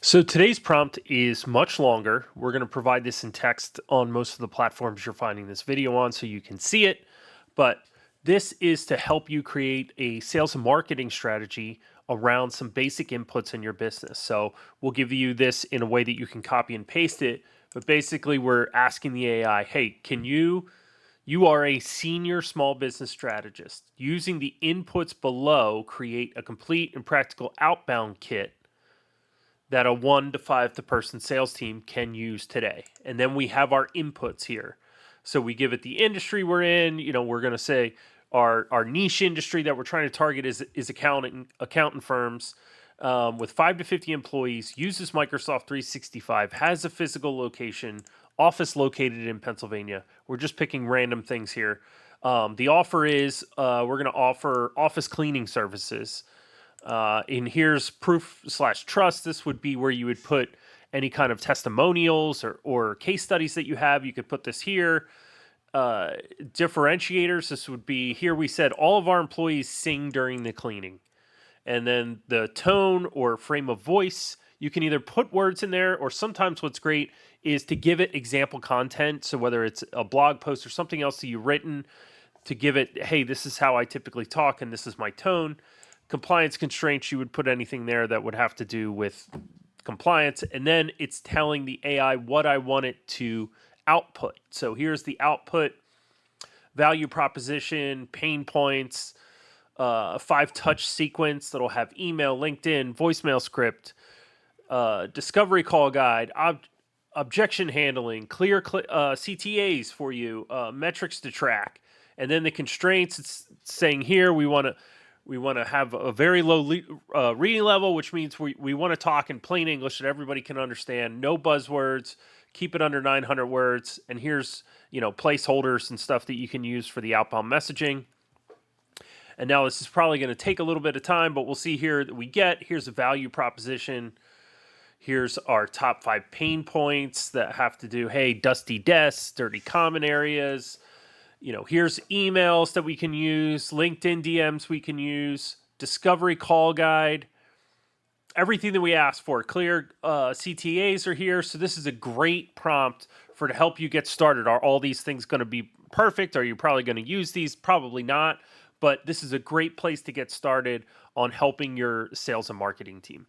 So today's prompt is much longer. We're going to provide this in text on most of the platforms you're finding this video on so you can see it. But this is to help you create a sales and marketing strategy around some basic inputs in your business. So we'll give you this in a way that you can copy and paste it. But basically, we're asking the AI, hey, you are a senior small business strategist. Using the inputs below, create a complete and practical outbound kit that a 1 to 5 person sales team can use today. And then we have our inputs here. So we give it the industry we're in. We're going to say our niche industry that we're trying to target is accountant firms with 5 to 50 employees, uses Microsoft 365, has a physical location, office located in Pennsylvania. We're just picking random things here. The offer is we're going to offer office cleaning services. And here's proof/trust. This would be where you would put any kind of testimonials or case studies that you have. You could put this here. Differentiators. This would be here. We said all of our employees sing during the cleaning. And then the tone or frame of voice, you can either put words in there, or sometimes what's great is to give it example content. So whether it's a blog post or something else that you've written, to give it, hey, this is how I typically talk and this is my tone. Compliance constraints, you would put anything there that would have to do with compliance. And then it's telling the AI what I want it to output. So here's the output: value proposition, pain points, a 5-touch sequence that'll have email, LinkedIn, voicemail script, discovery call guide, objection handling, clear CTAs for you, metrics to track. And then the constraints, it's saying here we want to have a very low reading level, which means we want to talk in plain English that everybody can understand. No buzzwords. Keep it under 900 words. And here's placeholders and stuff that you can use for the outbound messaging. And now this is probably going to take a little bit of time, but we'll see here that here's a value proposition. Here's our top 5 pain points that have to do, hey, dusty desks, dirty common areas. Here's emails that we can use, LinkedIn DMs we can use, discovery call guide, everything that we asked for. Clear CTAs are here. So this is a great prompt to help you get started. Are all these things going to be perfect? Are you probably going to use these? Probably not. But this is a great place to get started on helping your sales and marketing team.